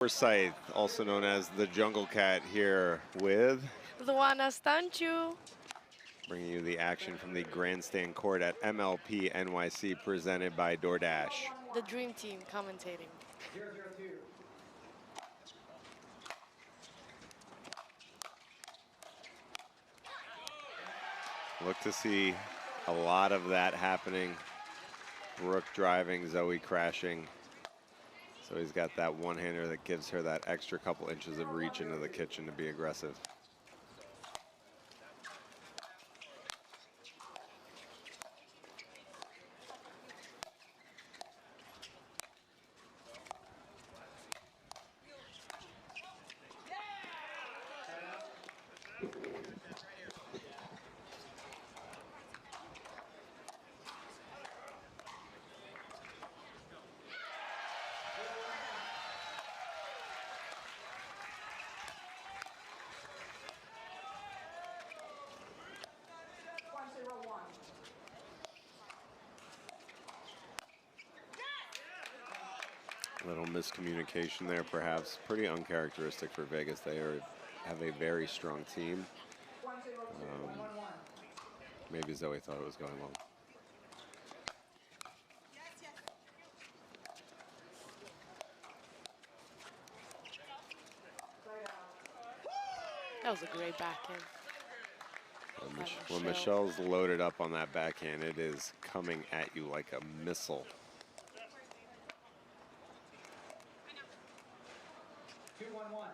Forsyth, also known as the Jungle Cat, here with Luana Stanchu. bringing you the action from the grandstand court at MLP NYC, presented by DoorDash. The Dream Team commentating. 002. Look to see a lot of that happening. Brooke driving, Zoe crashing. So he's got that one-hander that gives her that extra couple inches of reach into the kitchen to be aggressive. Little miscommunication there, perhaps. Pretty uncharacteristic for Vegas. They have a very strong team. Maybe Zoe thought it was going long. That was a great backhand. When Michelle's loaded up on that backhand, it is coming at you like a missile. 2-1-1.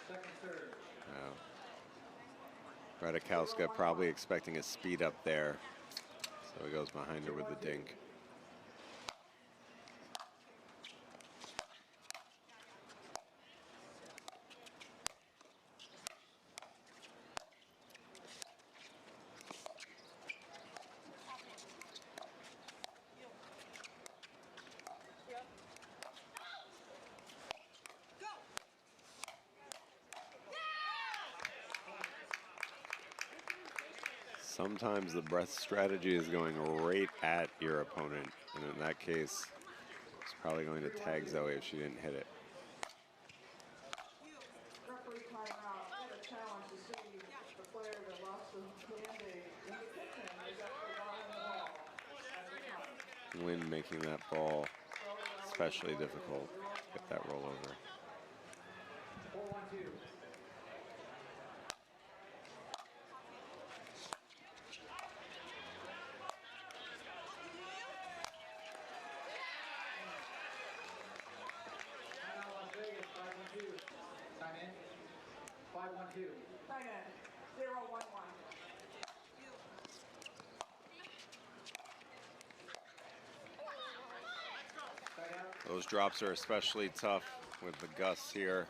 Second serve. Razikowska probably expecting a speed up there, so he goes behind her with the dink. Sometimes the breath strategy is going right at your opponent, and in that case, it's probably going to tag Zoe if she didn't hit it. Referee timeout. I had a challenge to see the player that lost the Band-Aid in the kitchen is actually behind the ball. Lynn making that ball especially difficult. Get that rollover. 4-1-2. Sign in. 5-1-2. Sign in. 0-1-1. Those drops are especially tough with the gusts here.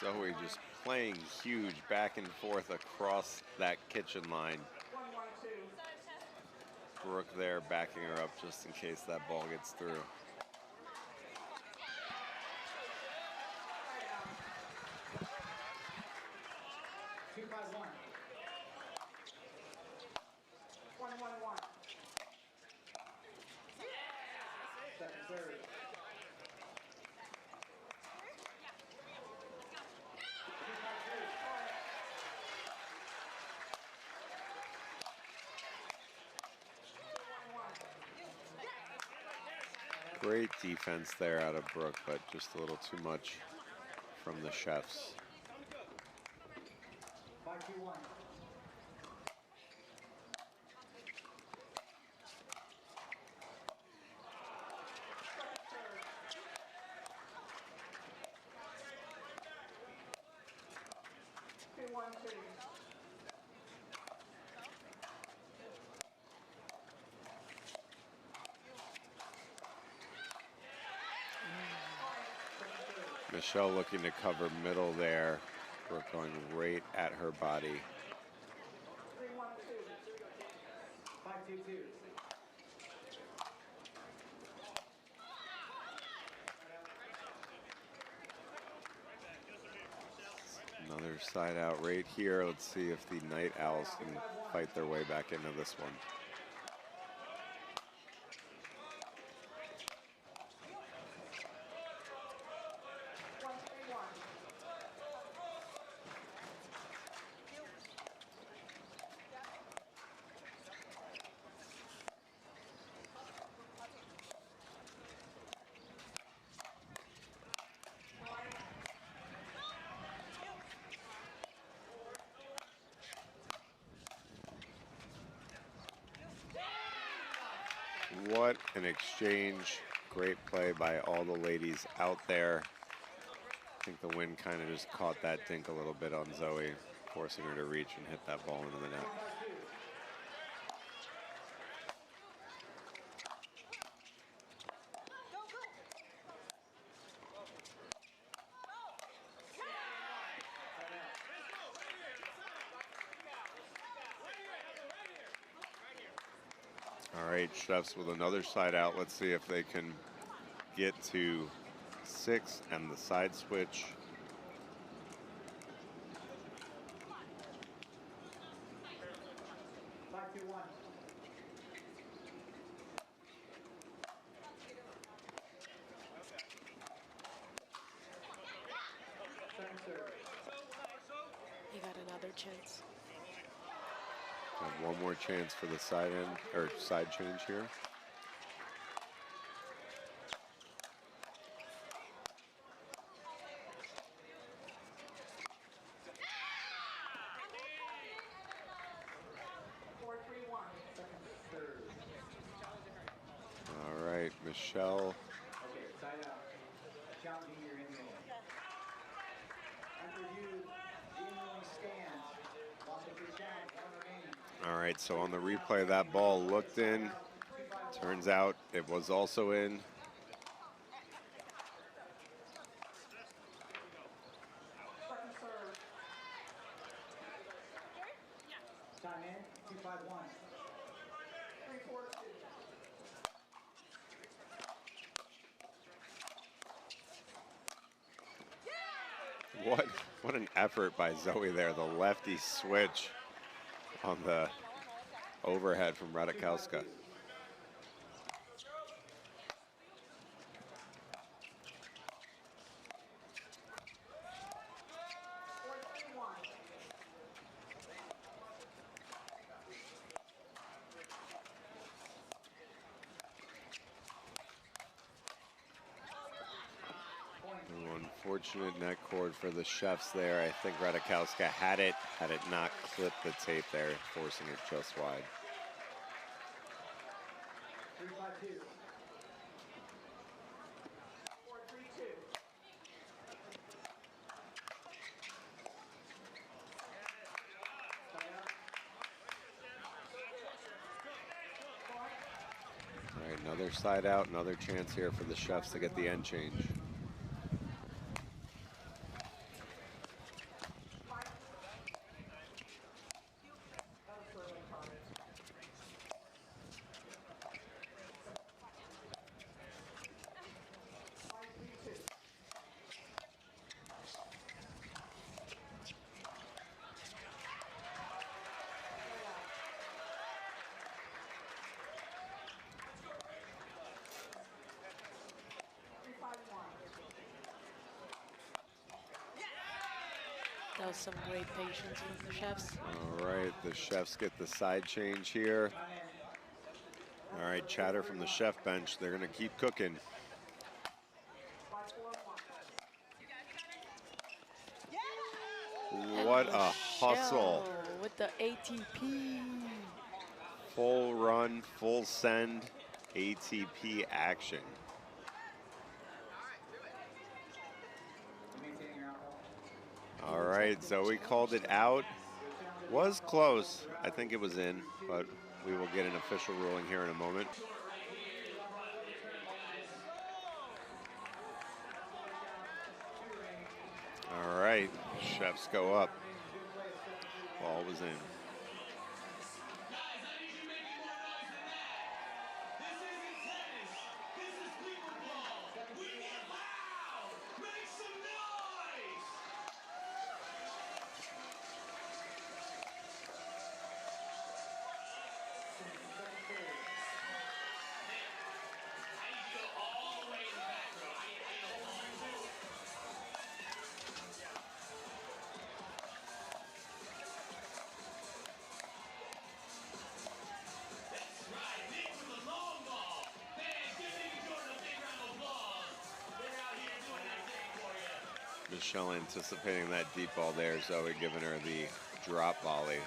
Zoe just playing huge back and forth across that kitchen line. Brooke there backing her up just in case that ball gets through. Great defense there out of Brooke, but just a little too much from the Chefs. 5-2-1. Michelle looking to cover middle there. Brooke going right at her body. Another side out right here. Let's see if the Night Owls can fight their way back into this one. What an exchange. Great play by all the ladies out there. I think the wind kind of just caught that dink a little bit on Zoe, forcing her to reach and hit that ball into the net. All right, Chefs with another side out. Let's see if they can get to 6 and the side switch. He got another chance. One more chance for the side end or side change here. All right, Michelle. All right, so on the replay, that ball looked in. Turns out it was also in. What an effort by Zoe there. The lefty switch on the overhead from Razikowska. Unfortunate net cord for the Chefs there. I think Razikowska had it not clipped the tape there, forcing it just wide. All right, another side out, another chance here for the Chefs to get the end change. That was some great patience from the Chefs. All right, the Chefs get the side change here. All right, chatter from the Chef bench. They're going to keep cooking. What a hustle. With the ATP. Full run, full send, ATP action. All right, Zoe called it out. Was close. I think it was in, but we will get an official ruling here in a moment. All right, Chefs go up. Ball was in. Michelle anticipating that deep ball there. Zoe giving her the drop volley.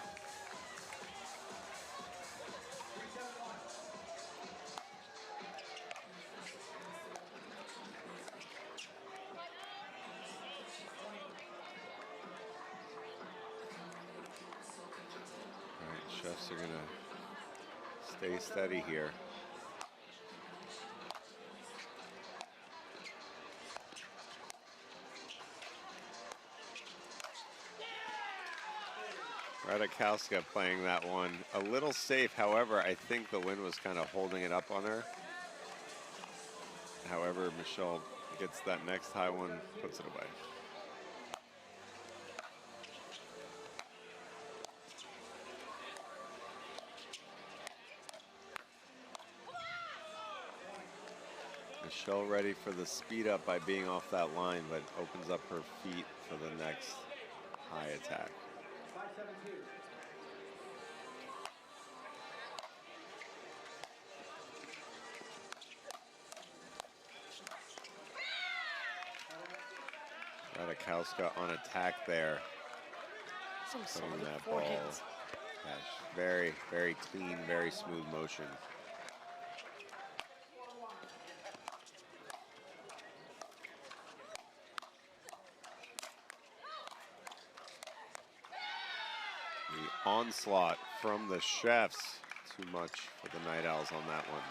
All right, Chefs are gonna stay steady here. Razikowska playing that one a little safe. However, I think the wind was kind of holding it up on her. However, Michelle gets that next high one, puts it away. Michelle ready for the speed up by being off that line, but opens up her feet for the next high attack. Razikowska on attack there. Some Putting solid that ball. forehands. Yeah, very, very clean, very smooth motion. The onslaught from the Chefs. Too much for the Night Owls on that one.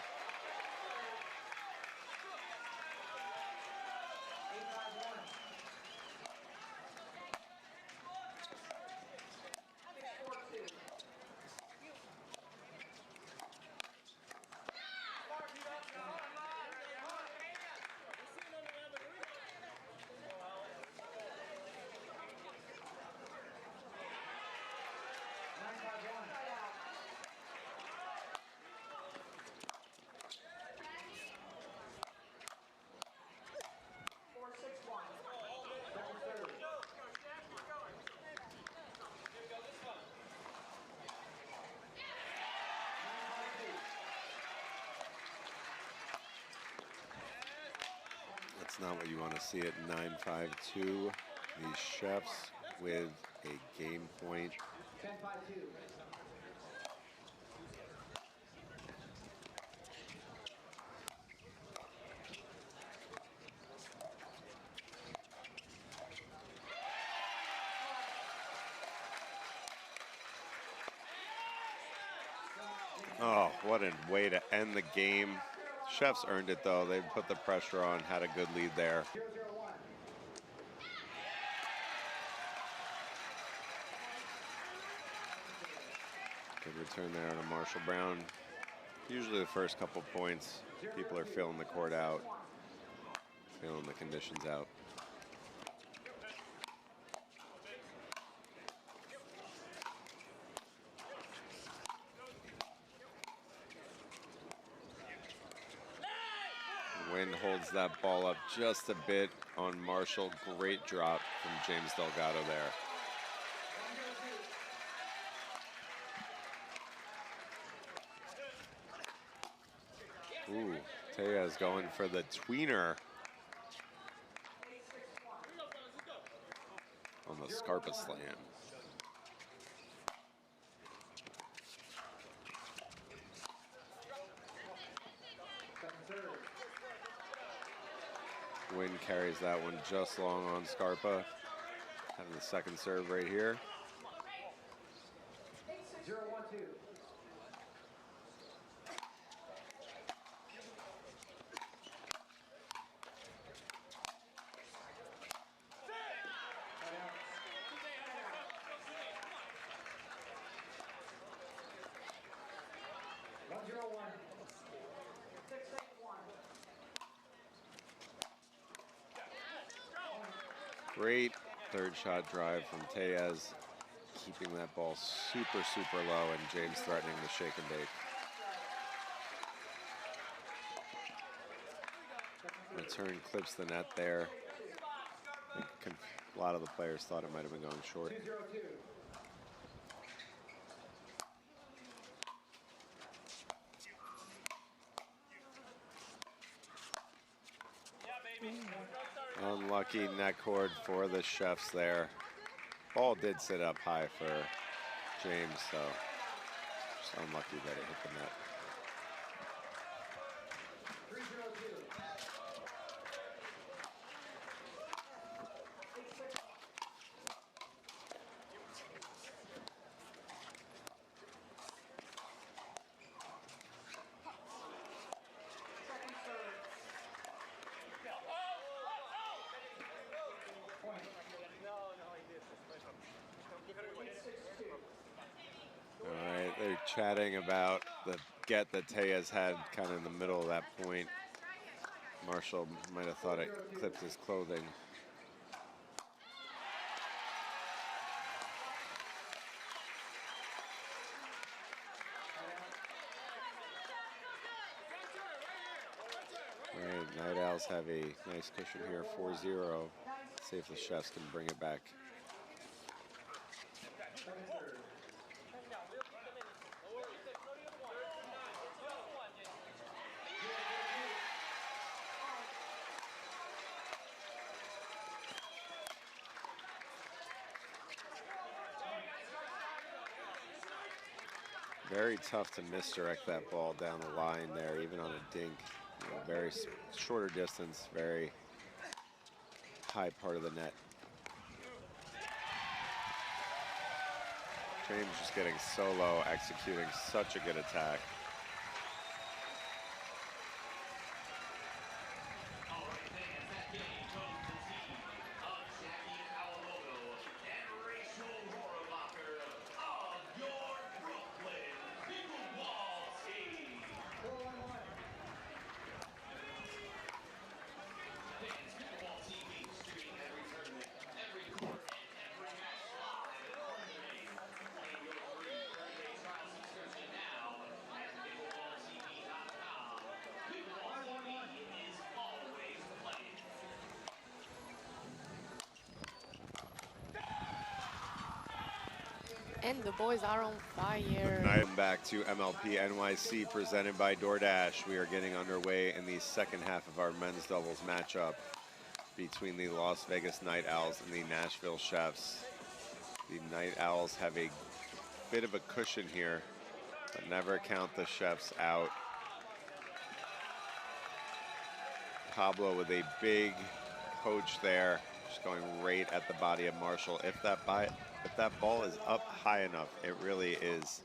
That's not what you want to see at 9-5-2. These Chefs with a game point. 10-5-2. Oh, what a way to end the game. Chefs earned it though. They put the pressure on, had a good lead there. 0-0-1. Good return there on a Marshall Brown. Usually the first couple points, people are feeling the court out, feeling the conditions out. Wind holds that ball up just a bit on Marshall. Great drop from James Delgado there. Ooh, Tellez going for the tweener on the Scarpa slam. Wynn carries that one just long on Scarpa. Having the second serve right here. 0-1-2. Great third shot drive from Tellez, keeping that ball super, super low, and James threatening the shake and bake. Return clips the net there. I think a lot of the players thought it might have been going short. 2-0-2. Unlucky net cord for the Chefs there. Ball did sit up high for James, so just unlucky that it hit the net. All right, they're chatting about the get that Tellez had kind of in the middle of that point. Marshall might have thought it clipped his clothing. All right, Night Owls have a nice cushion here, 4-0. See if the Chefs can bring it back. Very tough to misdirect that ball down the line there, even on a dink. You know, very shorter distance, very high part of the net. James just getting so low, executing such a good attack. And the boys are on fire. Welcome back to MLP NYC presented by DoorDash. We are getting underway in the second half of our men's doubles matchup between the Las Vegas Night Owls and the Nashville Chefs. The Night Owls have a bit of a cushion here, but never count the Chefs out. Pablo with a big poach there, just going right at the body of Marshall. If that ball is up high enough, it really is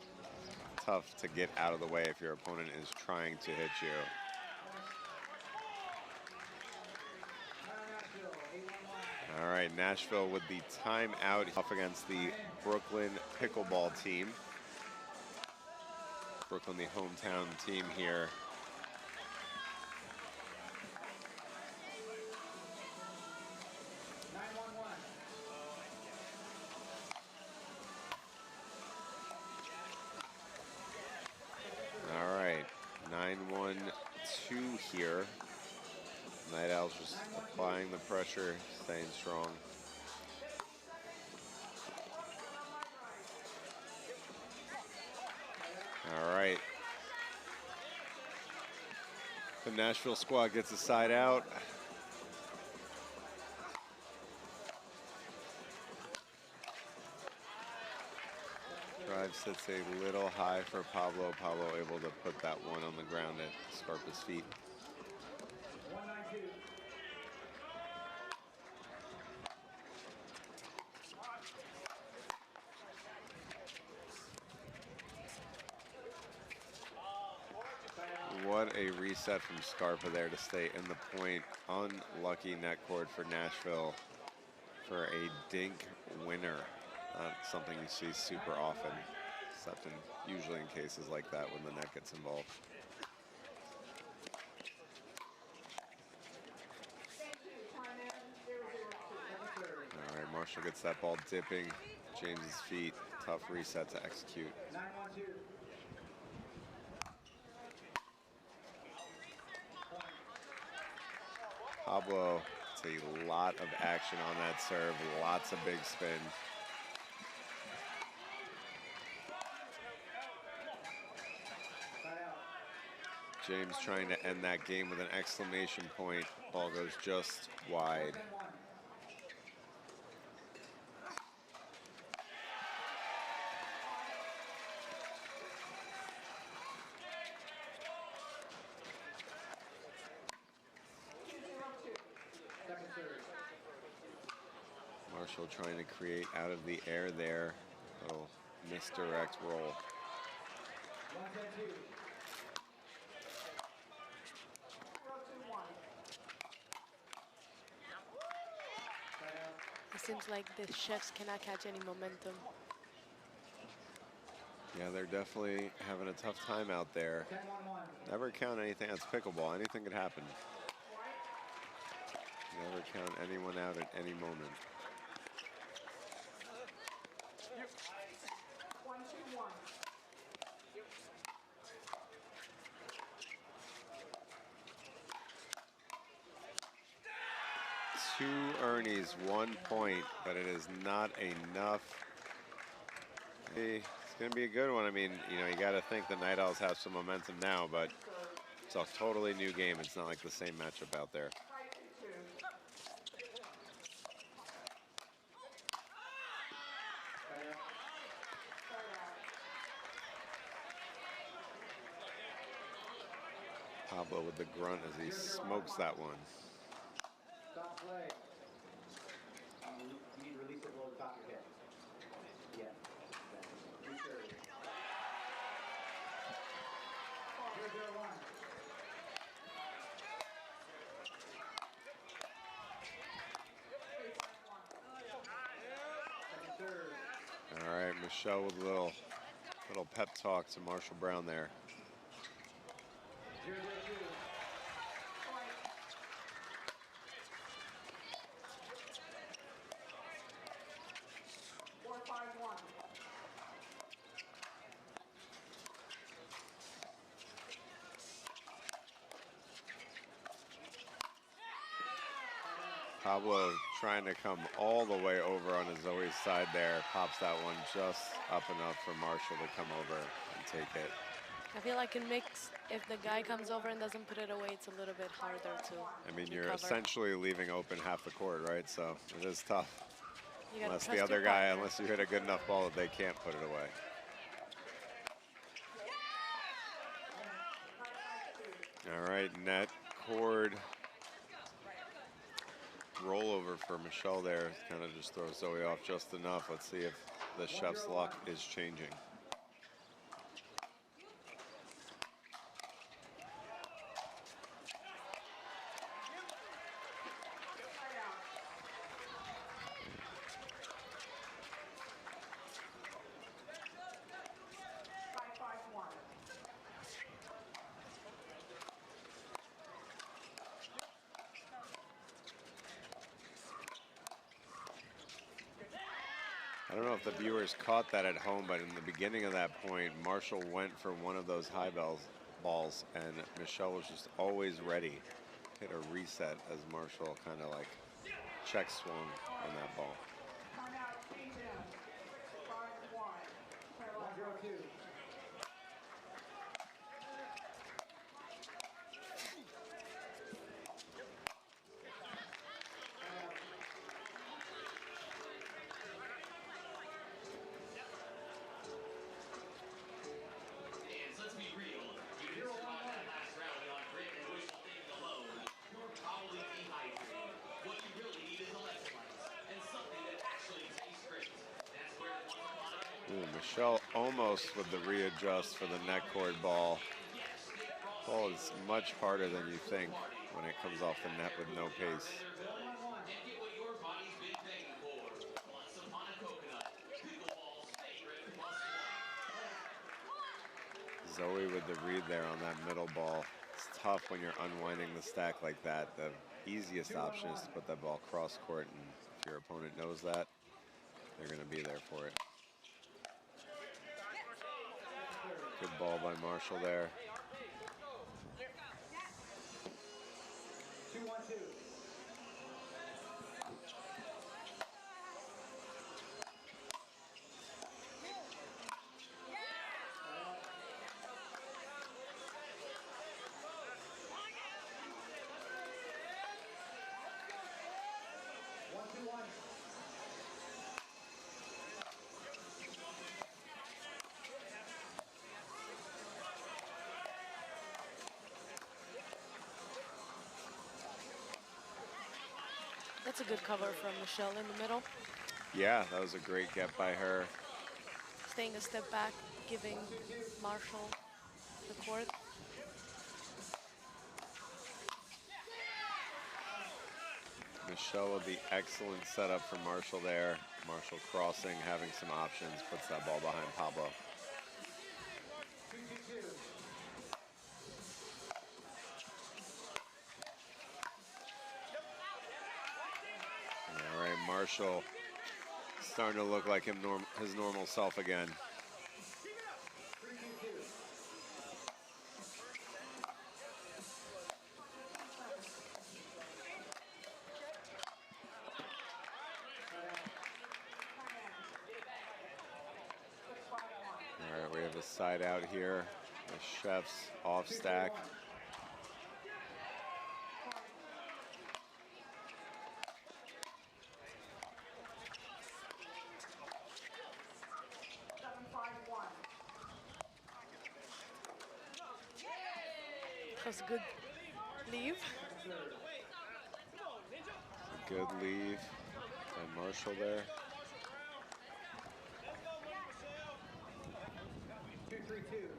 tough to get out of the way if your opponent is trying to hit you. All right, Nashville with the timeout off against the Brooklyn Pickleball team. Brooklyn, the hometown team here. All right, 9-1-2 here. Night Owls just applying the pressure, staying strong. All right. The Nashville squad gets a side out. Drive sits a little high for Pablo. Pablo able to put that one on the ground at Scarpa's feet. What a reset from Scarpa there to stay in the point. Unlucky net cord for Nashville for a dink winner. Not something you see super often, except usually in cases like that when the net gets involved. All right, Marshall gets that ball dipping James's feet. Tough reset to execute. Pablo, it's a lot of action on that serve, lots of big spin. James trying to end that game with an exclamation point. Ball goes just wide. Marshall trying to create out of the air there. Little misdirect roll. It seems like the Chefs cannot catch any momentum. Yeah, they're definitely having a tough time out there. Never count anything. That's pickleball. Anything could happen. Never count anyone out at any moment. 1-2-1. 2 Ernies, 1 point, but it is not enough. It's going to be a good one. I mean, you know, you got to think the Night Owls have some momentum now, but it's a totally new game. It's not like the same matchup out there. Pablo with the grunt as he smokes that one. Stop play. You need to release it below the top of your head. Yeah. Be sure. 0-0-1. Second serve. All right, Michelle with a little pep talk to Marshall Brown there. 0-0-2. 4-5-1. Pablo trying to come all the way over on his Zoe's side there. Pops that one just up enough for Marshall to come over and take it. I feel like in mix, if the guy comes over and doesn't put it away, it's a little bit harder to I mean, you're recover. essentially leaving open half the court, right? So it is tough. You gotta Unless trust the other your guy, partner. unless you hit a good enough ball that they can't put it away. All right, net cord rollover for Michelle there. Kind of just throws Zoe off just enough. Let's see if the Chef's luck is changing. I don't know if the viewers caught that at home, but in the beginning of that point, Marshall went for one of those high balls, and Michelle was just always ready. Hit a reset as Marshall kind of like check swung on that ball. Timeout, change in. 5-1. 1-0-2. Ooh, Michelle almost with the readjust for the net cord ball. Ball is much harder than you think when it comes off the net with no pace. Zoe with the read there on that middle ball. It's tough when you're unwinding the stack like that. The easiest option is to put that ball cross court, and if your opponent knows that, they're going to be there for it. Good ball by Marshall there. 2-1-2. That's a good cover from Michelle in the middle. Yeah, that was a great get by her. Staying a step back, giving Marshall the court. Michelle with the excellent setup for Marshall there. Marshall crossing, having some options, puts that ball behind Pablo. All right, Marshall starting to look like his normal self again. All right, we have a side out here. The Chefs off stack. That was a good leave. Good leave by Marshall there. 2-3-2.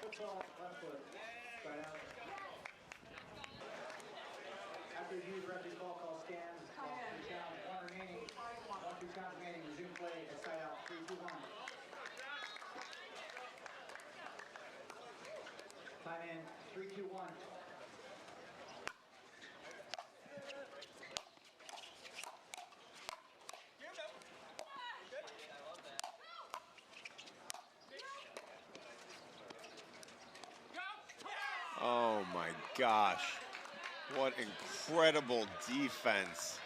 Football, left foot. Side out. After review, referee call stands. Ball 3 count, 1 remaining. 1-2 count remaining. Resume play at side out. 3-2-1. Time in. 3-2-1. Oh my gosh. What incredible defense.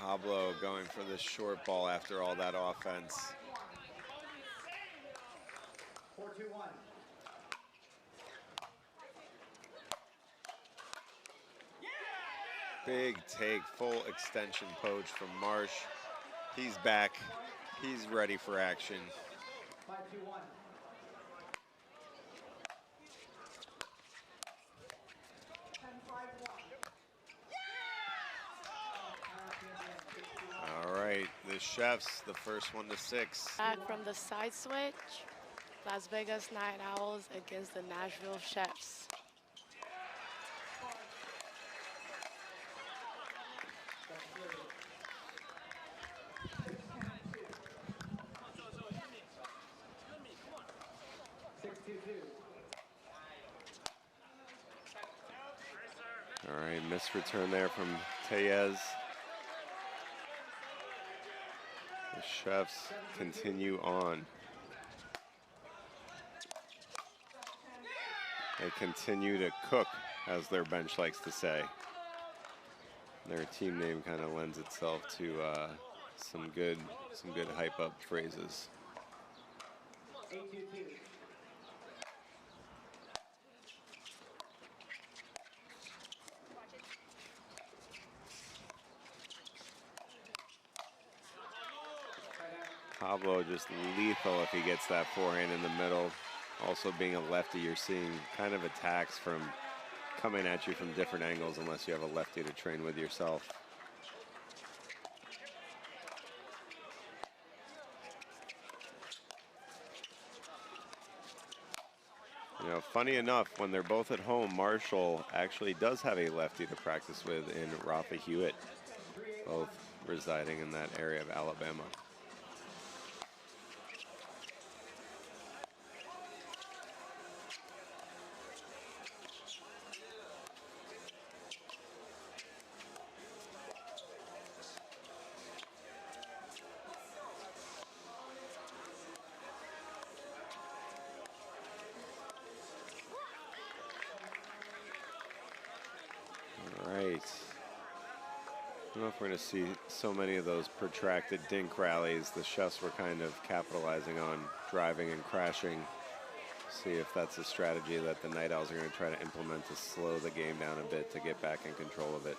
Pablo going for the short ball after all that offense. 4-2-1. Big take, full extension poach from Marsh. He's back. He's ready for action. 5-2-1. All right, the Chefs, the first one to 6. Back from the side switch. Las Vegas Night Owls against the Nashville Chefs. All right, missed return there from Tellez. The Chefs continue on. They continue to cook, as their bench likes to say. Their team name kind of lends itself to some good hype up phrases. 8-2-2. Pablo just lethal if he gets that forehand in the middle. Also being a lefty, you're seeing kind of attacks from coming at you from different angles unless you have a lefty to train with yourself. You know, funny enough, when they're both at home, Marshall actually does have a lefty to practice with in Rafa Hewitt, both residing in that area of Alabama. I don't know if we're going to see so many of those protracted dink rallies. The Chefs were kind of capitalizing on driving and crashing. See if that's a strategy that the Night Owls are going to try to implement to slow the game down a bit to get back in control of it.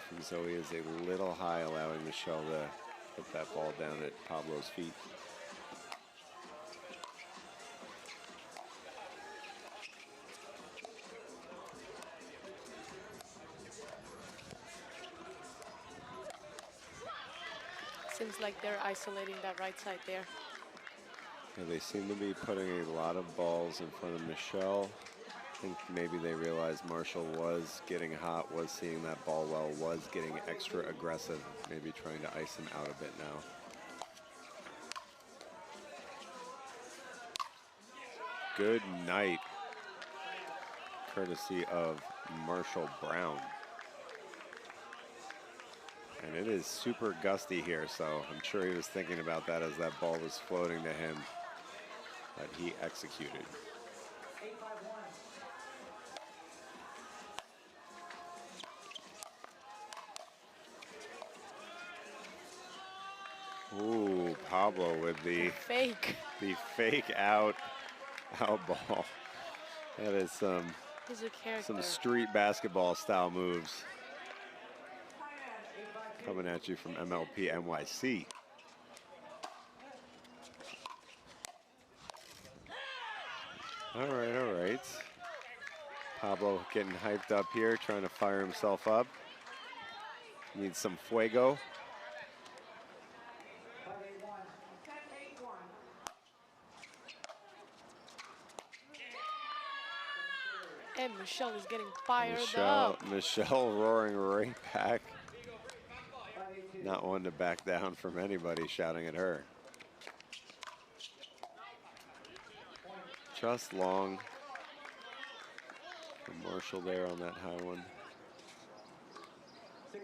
from Zoe is a little high, allowing Michelle to put that ball down at Pablo's feet. Seems like they're isolating that right side there. Yeah, they seem to be putting a lot of balls in front of Michelle. I think maybe they realized Marshall was getting hot, was seeing that ball well, was getting extra aggressive, maybe trying to ice him out a bit now. Good night, courtesy of Marshall Brown. And it is super gusty here, so I'm sure he was thinking about that as that ball was floating to him, but he executed. 8-5-1. Ooh, Pablo with the fake out ball. That is some street basketball style moves coming at you from MLP NYC. All right. Pablo getting hyped up here, trying to fire himself up. Needs some fuego. 10-8-1. And Michelle is getting fired up. Michelle roaring right back. Not one to back down from anybody shouting at her. Just long from Marshall there on that high one. 6-8-2.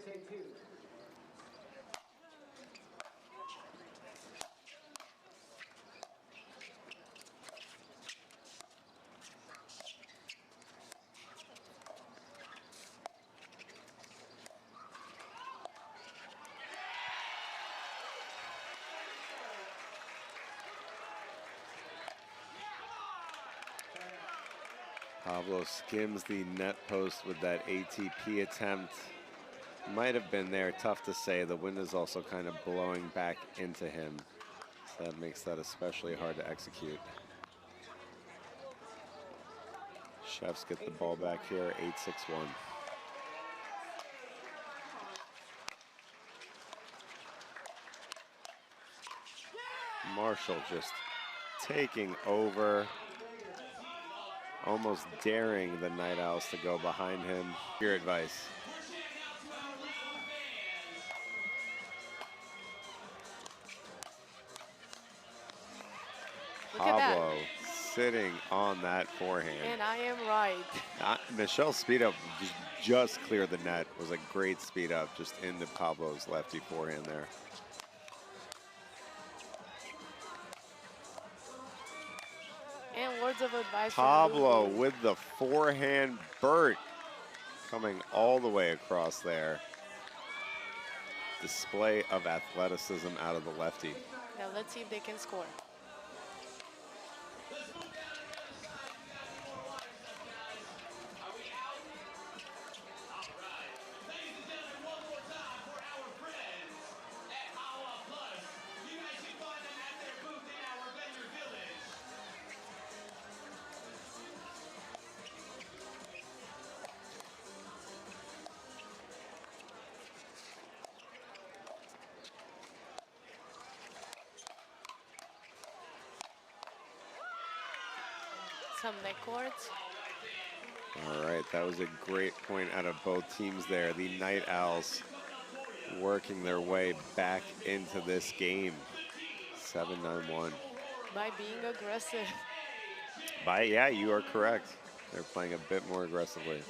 Pablo skims the net post with that ATP attempt. Might have been there, tough to say. The wind is also kind of blowing back into him, so that makes that especially hard to execute. Chefs get the ball back here, 8-6-1. Marshall just taking over, almost daring the Night Owls to go behind him. Your advice. Look at that. Pablo sitting on that forehand. And I am right. Michelle's speed up just cleared the net. It was a great speed up just into Pablo's lefty forehand there. And words of advice Pablo from with the forehand Bert coming all the way across there. Display of athleticism out of the lefty. Now let's see if they can score. Some net courts. All right, that was a great point out of both teams there. The Night Owls working their way back into this game. 7-9-1. By being aggressive. Yeah, you are correct. They're playing a bit more aggressively.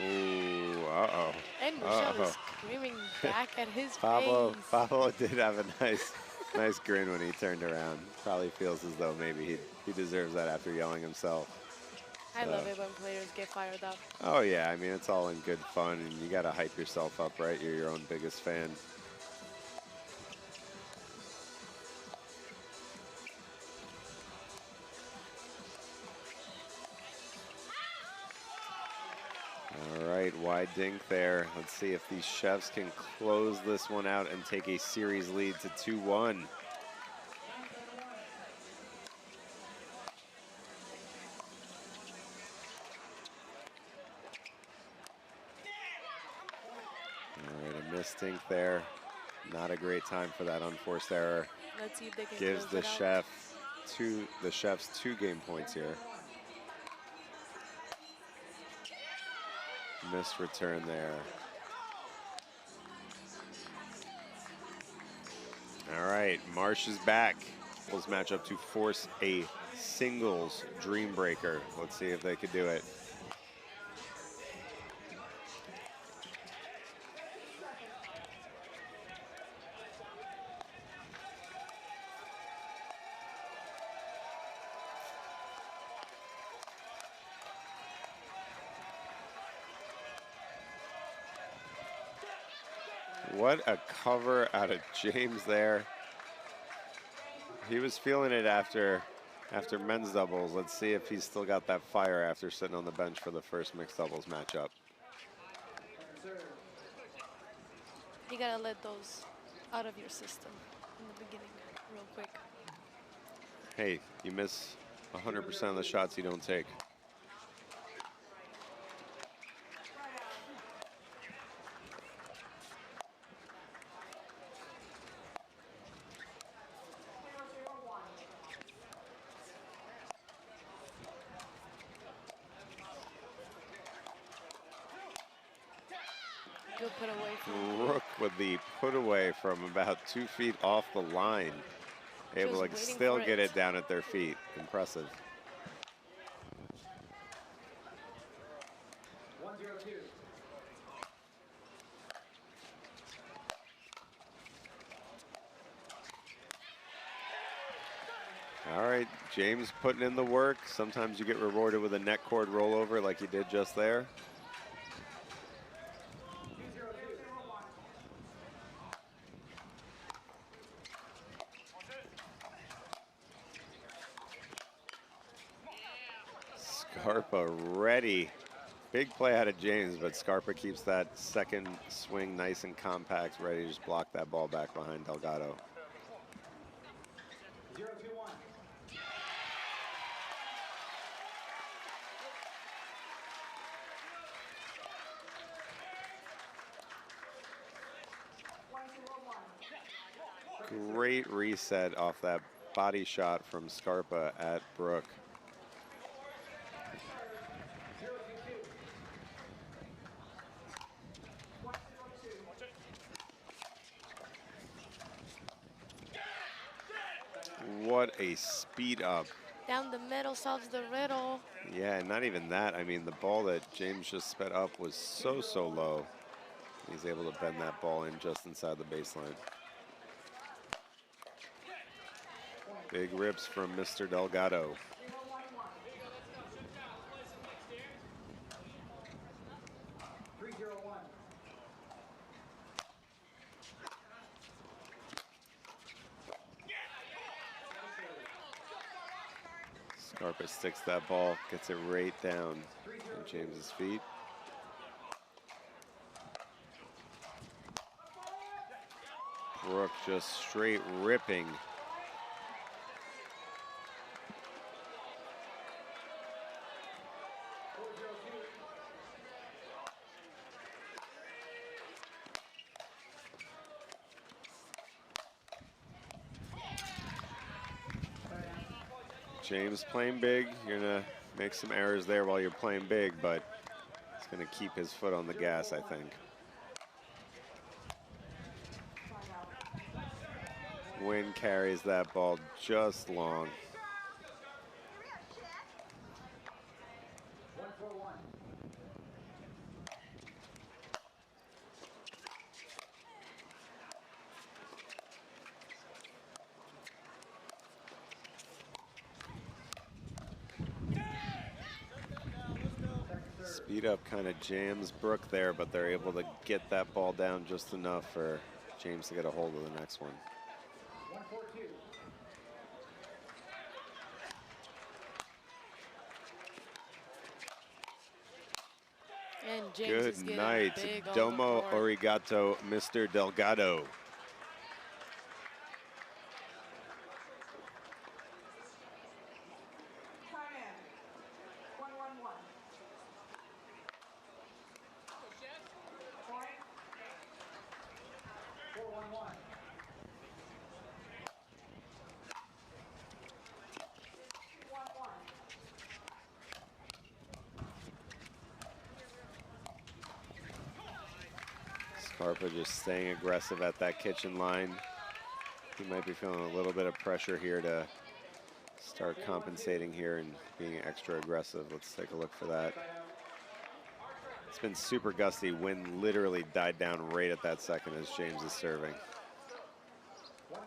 Ooh, uh-oh. And Michelle is screaming back at his face. Pablo did have a nice grin when he turned around. Probably feels as though maybe he deserves that after yelling himself. I love it when players get fired up. Oh yeah, I mean, it's all in good fun, and you got to hype yourself up, right? You're your own biggest fan. right, wide dink there. Let's see if these Chefs can close this one out and take a series lead to 2-1. All right, a missed dink there. Not a great time for that unforced error. Let's see if they can Gives close the it out. Chefs 2 game points here. Missed return there. All right, Marsh is back. This matchup to force a singles Dreambreaker. Let's see if they could do it. What a cover out of James there. He was feeling it after men's doubles. Let's see if he's still got that fire after sitting on the bench for the first mixed doubles matchup. You gotta let those out of your system in the beginning, real quick. Hey, you miss 100% of the shots you don't take. Good put away from Rook with the put away from about 2 feet off the line. Able to Just still waiting for get it. it down at their feet. Impressive. 1-0-2. All right, James putting in the work. Sometimes you get rewarded with a net cord rollover like you did just there. Scarpa ready. Big play out of James, but Scarpa keeps that second swing nice and compact, ready to just block that ball back behind Delgado. 0-2-1. Great reset off that body shot from Scarpa at Brook. 0-2-2. What a speed up. down the middle solves the riddle. Yeah, and not even that. I mean, the ball that James just sped up was so low. He's able to bend that ball in just inside the baseline. Big rips from Mr. Delgado. Scarpa sticks that ball, gets it right down on James's feet. Brook just straight ripping. James playing big. You're gonna make some errors there while you're playing big, but it's gonna keep his foot on the gas, I think. Wang carries that ball just long. Speed up kind of jams Brook there, but they're able to get that ball down just enough for James to get a hold of the next one. 1-4-2. And James Good is getting night, big on the Domo board. Arigato, Mr. Delgado. Time in. 1-1-1. Point. 4-1-1. Scarpa just staying aggressive at that kitchen line. He might be feeling a little bit of pressure here to start compensating here and being extra aggressive. Let's take a look for that. It's been super gusty. Wind literally died down right at that second as James is serving. 1-4-1.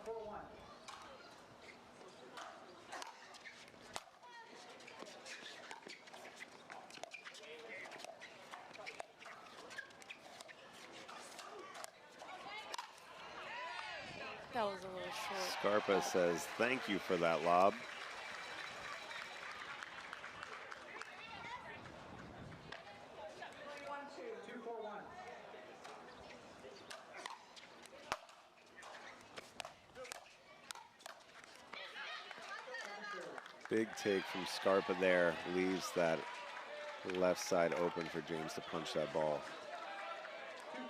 That was a little short. Scarpa says, thank you for that lob. 2-4-1. Big take from Scarpa there. Leaves that left side open for James to punch that ball. 2-4-2.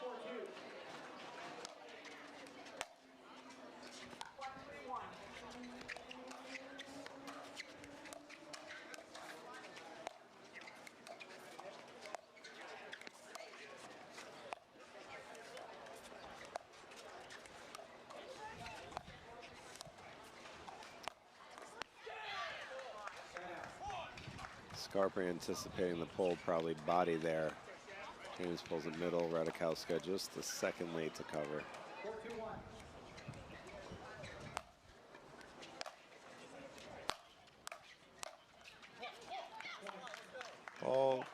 Scarpa anticipating the pull, probably body there. James pulls it middle. Razikowska just a second late to cover. 4-2-1. Ball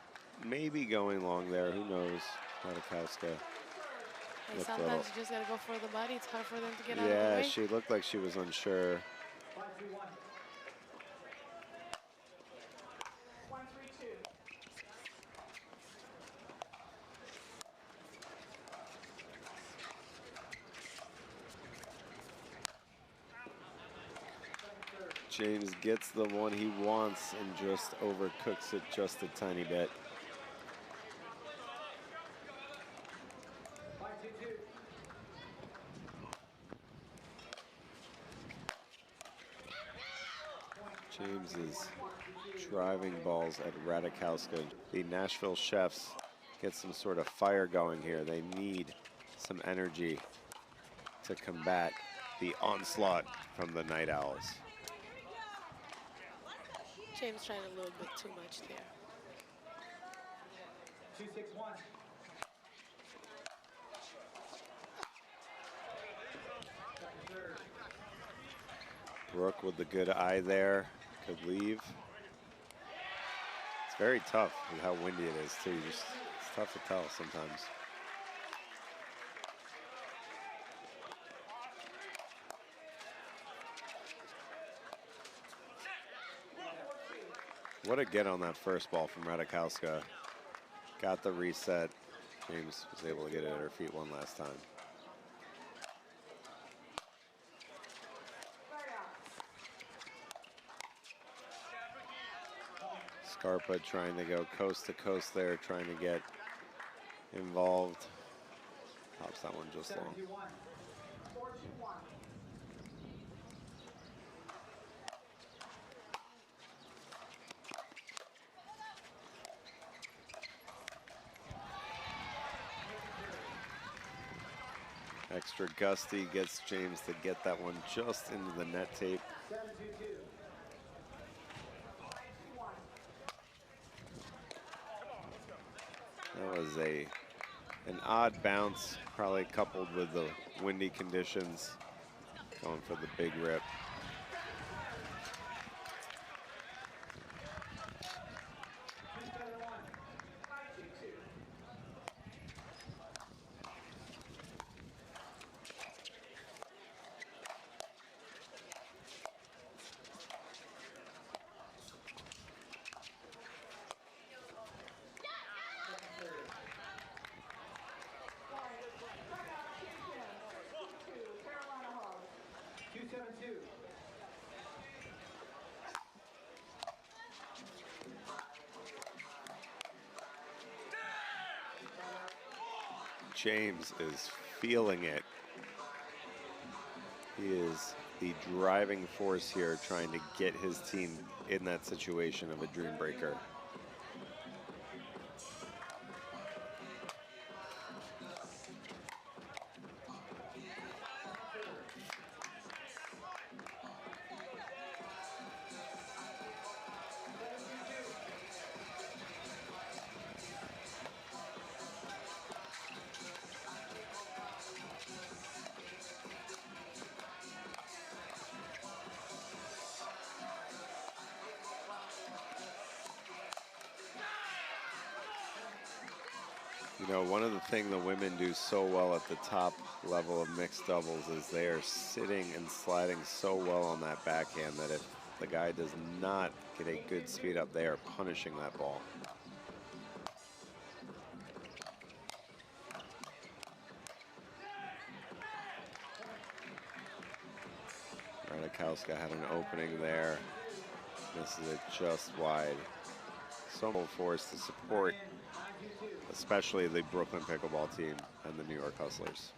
maybe going long there. Who knows? Razikowska. And Looked sometimes little- you just gotta go for the body. It's hard for them to get out of the Yeah, way. she looked like she was unsure. 5-2-1. 1-3-2. James gets the one he wants and just overcooks it just a tiny bit. 5-2-2. James is driving balls at Razikowska. The Nashville Chefs get some sort of fire going here. They need some energy to combat the onslaught from the Night Owls. James trying a little bit too much there. 2-6-1. Brooke with the good eye there, could leave. It's very tough with how windy it is too. It's tough to tell sometimes. What a get on that first ball from Razikowska. Got the reset. James was able to get it at her feet one last time. Scarpa trying to go coast to coast there, trying to get involved. Pops that one just long. 7-2-1. 4-2-1. Extra gusty gets James to get that one just into the net tape. 7-2-2. That was an odd bounce, probably coupled with the windy conditions. Going for the big rip. James is feeling it. He is the driving force here, trying to get his team in that situation of a Dreambreaker. You know, one of the things the women do so well at the top level of mixed doubles is they are sitting and sliding so well on that backhand that if the guy does not get a good speed up, they are punishing that ball. Razikowska had an opening there. Misses it just wide. So much force to support, especially the Brooklyn Pickleball team and the New York Hustlers.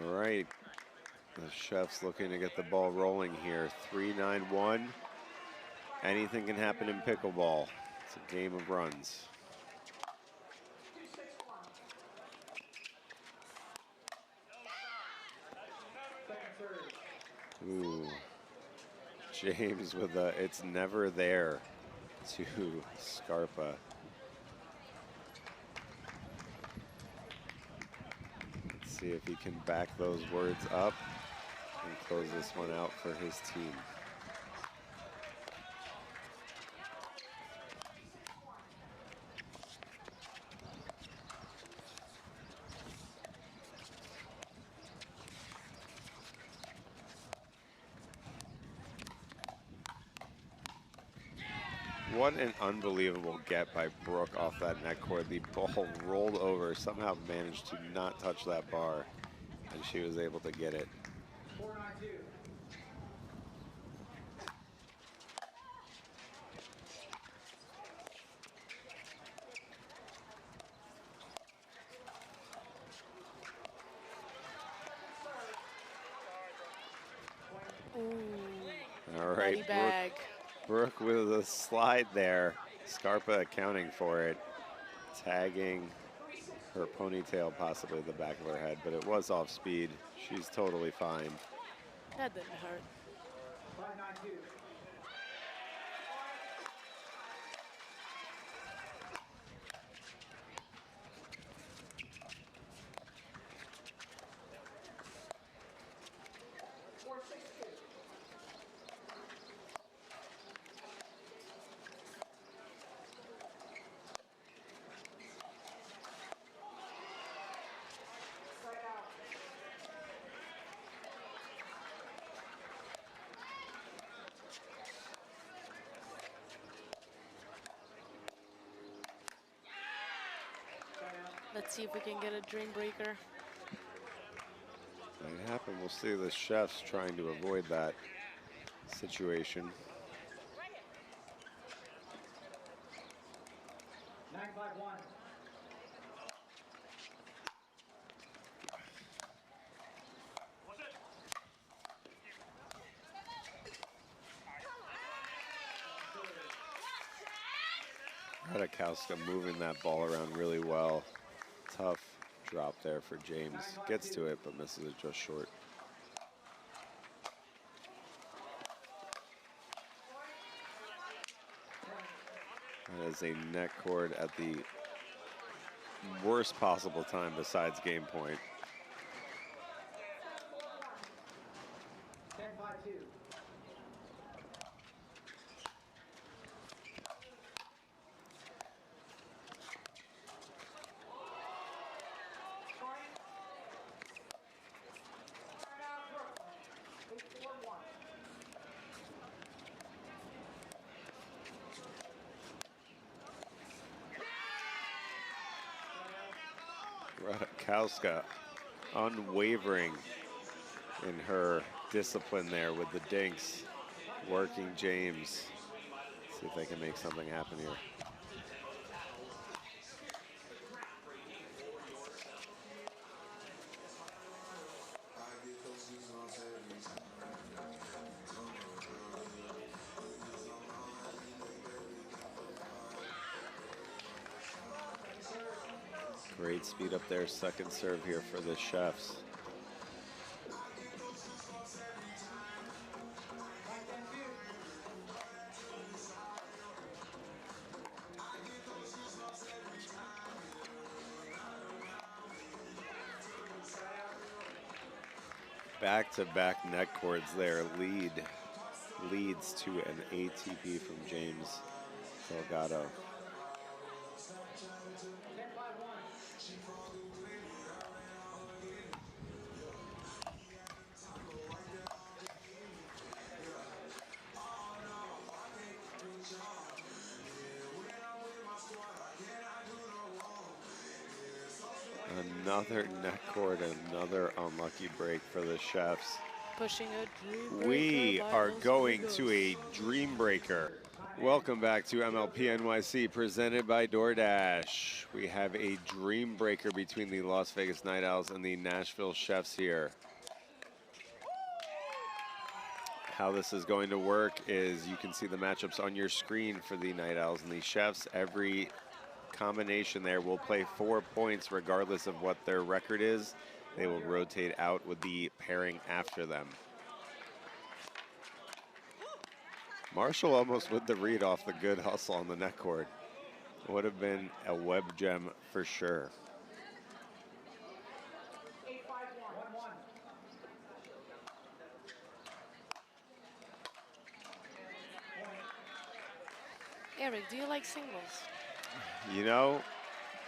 All right, the Chefs looking to get the ball rolling here. 3-9-1. Anything can happen in pickleball. It's a game of runs. Ooh, James with a "it's never there" to Scarpa. Let's see if he can back those words up and close this one out for his team. What an unbelievable get by Brooke off that net cord. The ball rolled over, somehow managed to not touch that bar, and she was able to get it. 4-9-2. All right, bag. Brooke with a slide there. Scarpa accounting for it, tagging her ponytail possibly at the back of her head, but it was off speed. She's totally fine. That didn't hurt. 5-9-2. Let's see if we can get a Dreambreaker. Might happen. We'll see the Chefs trying to avoid that situation. 9-5-1. Razikowska moving that ball around really well. Tough drop there for James. Gets to it, but misses it just short. That is a net cord at the worst possible time besides game point. 10-5-2. Razikowska unwavering in her discipline there with the dinks, working James. See if they can make something happen here. Great speed up there, second serve here for the Chefs. Back-to-back net cords there leads to an ATP from James Delgado. Another net cord, another unlucky break for the Chefs. Pushing a Dreambreaker. We are going to a Dreambreaker. Welcome back to MLP NYC, presented by DoorDash. We have a Dreambreaker between the Las Vegas Night Owls and the Nashville Chefs here. How this is going to work is you can see the matchups on your screen for the Night Owls and the Chefs. Every combination there will play 4 points regardless of what their record is. They will rotate out with the pairing after them. Marshall almost with the read off the good hustle on the net cord. Would have been a web gem for sure. Eric, do you like singles? You know,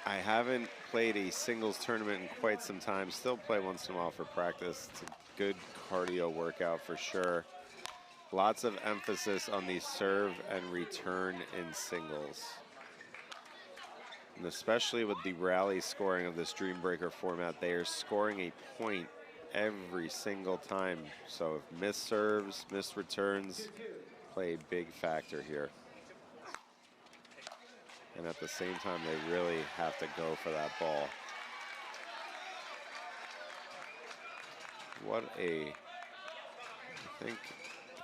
I haven't played a singles tournament in quite some time. Still play once in a while for practice. It's a good cardio workout for sure. Lots of emphasis on the serve and return in singles. And especially with the rally scoring of this Dreambreaker format, they are scoring a point every single time. So if missed serves, missed returns play a big factor here. And at the same time, they really have to go for that ball. What a, I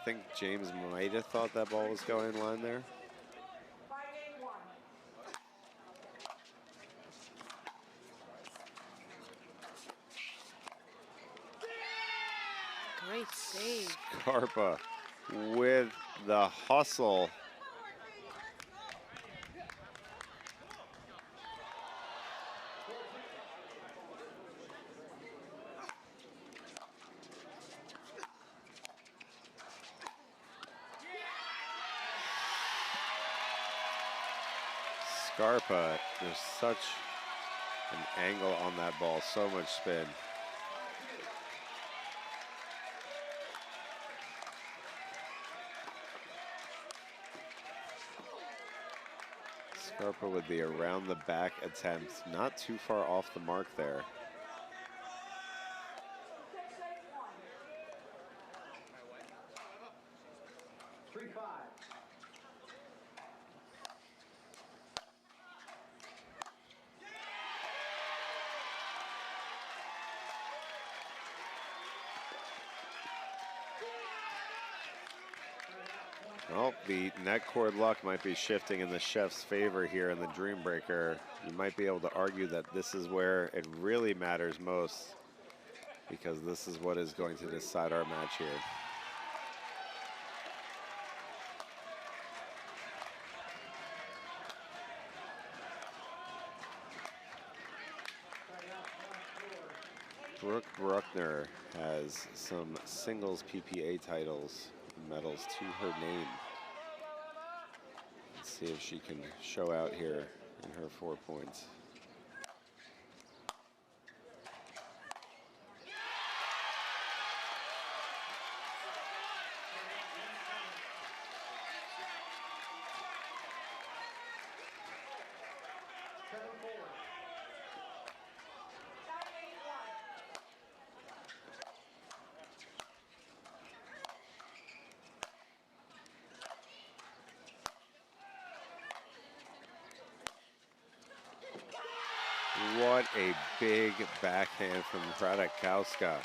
think James might have thought that ball was going in line there. Great save. Scarpa with the hustle. Scarpa, there's such an angle on that ball, so much spin. Scarpa with the around the back attempt, not too far off the mark there. Well, the net cord luck might be shifting in the Chef's favor here in the Dreambreaker. You might be able to argue that this is where it really matters most, because this is what is going to decide our match here. Buckner has some singles PPA titles, medals to her name. Let's see if she can show out here in her 4 points. What a big backhand from Razikowska.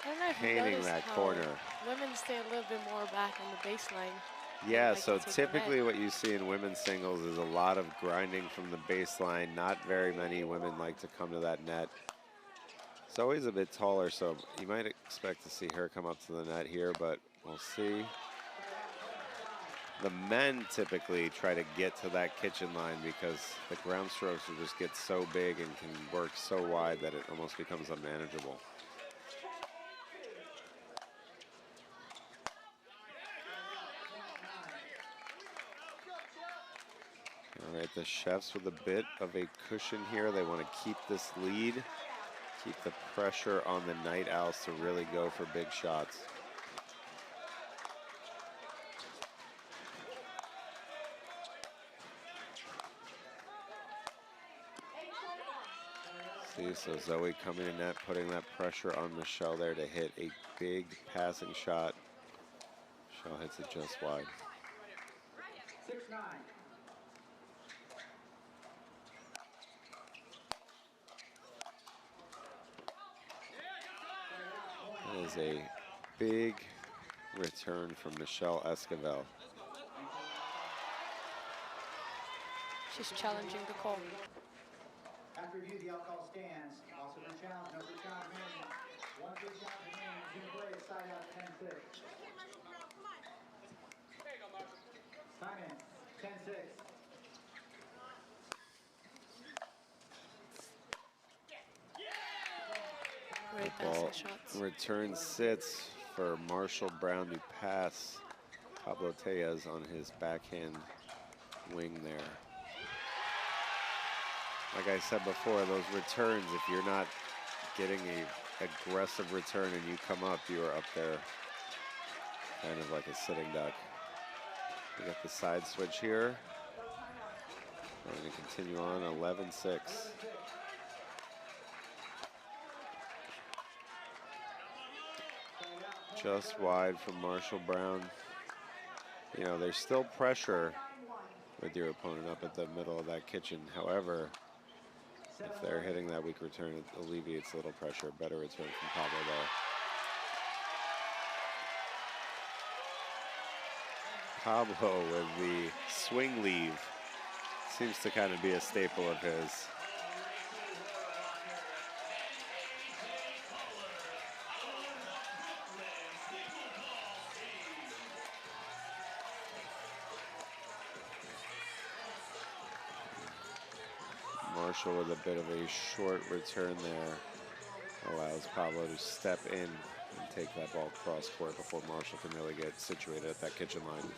I don't know if you Painting noticed that how corner. women stay a little bit more back on the baseline. Yeah, like so to take the net. typically what you see in women's singles is a lot of grinding from the baseline. Not very many women like to come to that net. It's always a bit taller, so you might expect to see her come up to the net here, but we'll see. The men typically try to get to that kitchen line because the ground strokes will just get so big and can work so wide that it almost becomes unmanageable. All right, the Chefs with a bit of a cushion here. They want to keep this lead, keep the pressure on the Night Owls to really go for big shots. See, so Zoe coming in net, putting that pressure on Michelle there to hit a big passing shot. Michelle hits it just wide. 6-9. That is a big return from Michelle Esquivel. She's challenging the call. After review, the alcohol stands. Also for challenge, no free challenge remaining. One free challenge remaining. Resume play at side out 10-6. Time in. 10-6. Great Ball passing shots. return sits for Marshall Brown to pass Pablo Tellez on his backhand wing there. Like I said before, those returns, if you're not getting a aggressive return and you come up, you are up there kind of like a sitting duck. We got the side switch here. We're going to continue on 11-6. Just wide from Marshall Brown. You know, there's still pressure with your opponent up at the middle of that kitchen. However, if they're hitting that weak return, it alleviates a little pressure. Better return from Pablo there. Pablo with the swing leave seems to kind of be a staple of his. Marshall with a bit of a short return there allows Pablo to step in and take that ball cross court before Marshall can really get situated at that kitchen line.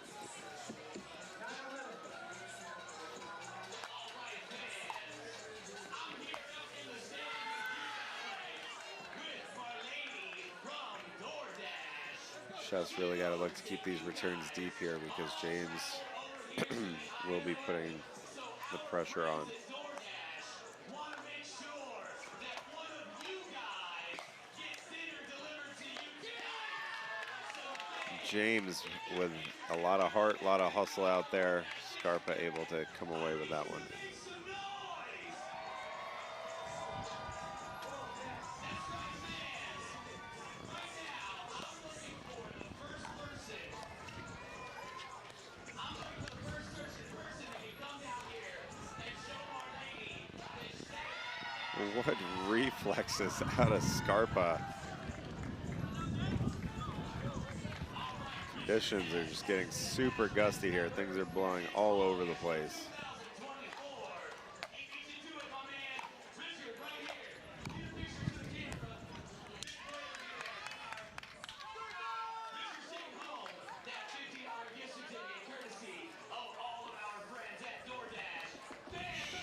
Chefs really got to look to keep these returns deep here because James will be putting the pressure on. James with a lot of heart, a lot of hustle out there. Scarpa able to come away with that one. What reflexes out of Scarpa. Conditions are just getting super gusty here. Things are blowing all over the place.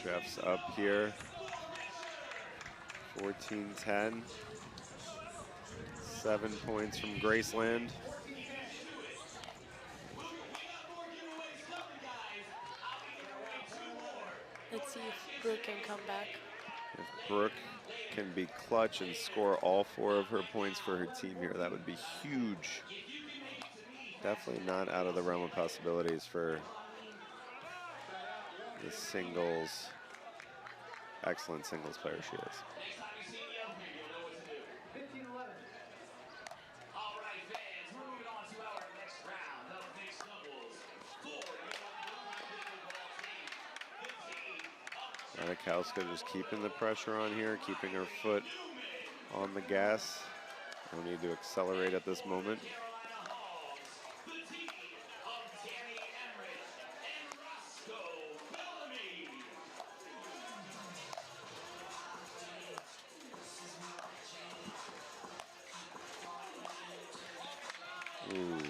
Chefs up here. 14-10. 7 points from Graceland. Let's see if Brooke can come back. If Brooke can be clutch and score all 4 of her points for her team here, that would be huge. Definitely not out of the realm of possibilities for the singles excellent singles player she is. 15-11. All right, fans, we're moving on to our next round of mixed doubles. For your pickleball team, the team of Razikowska just keeping the pressure on here, keeping her foot on the gas. No need to accelerate at this moment. the team of Danny Emmerich and Roscoe Bellamy. Ooh.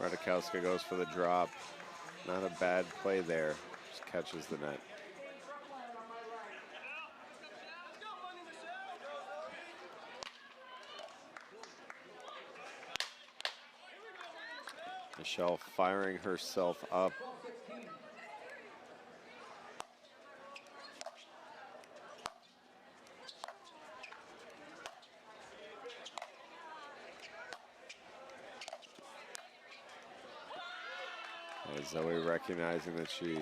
Razikowska goes for the drop. Not a bad play there. Just catches the net. Michelle firing herself up. 12-16. Zoe recognizing that she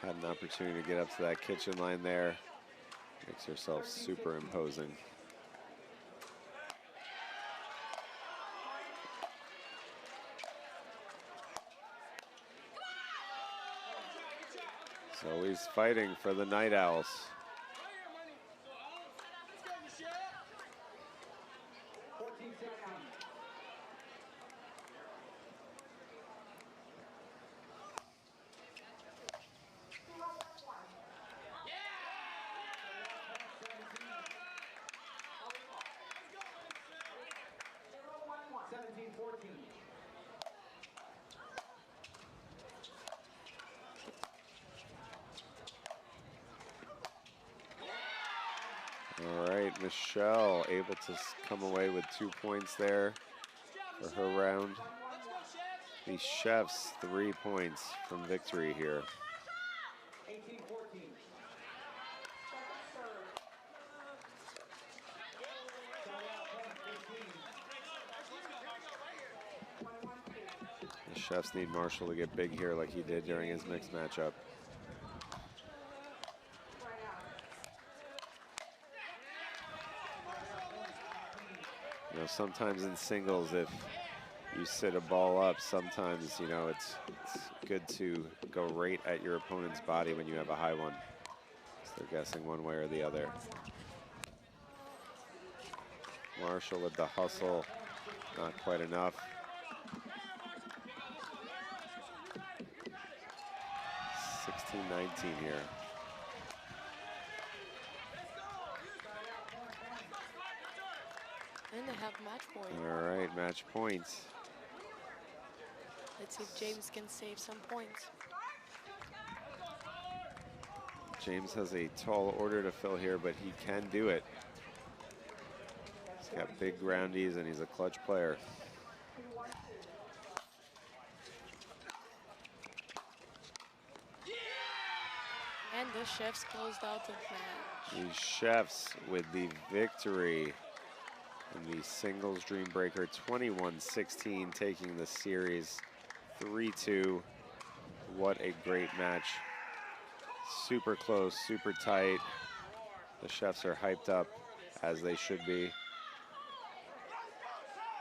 had an opportunity to get up to that kitchen line there. Makes herself super imposing. Zoe's fighting for the Night Owls. 14-16. All right, Michelle able to come away with 2 points there for her round. The Chefs 3 points from victory here. 18-14. The Chefs need Marshall to get big here like he did during his mixed matchup. You know, sometimes in singles, if you sit a ball up, sometimes, you know, it's good to go right at your opponent's body when you have a high one. So they're guessing one way or the other. Marshall with the hustle, not quite enough. 16-19 here. And they have match point. All right, match points. Let's see if James can save some points. James has a tall order to fill here, but he can do it. He's got big groundies and he's a clutch player. And the Chefs closed out the match. The Chefs with the victory in the singles Dreambreaker, 21-16, taking the series 3-2. What a great match. Super close, super tight. The Chefs are hyped up, as they should be.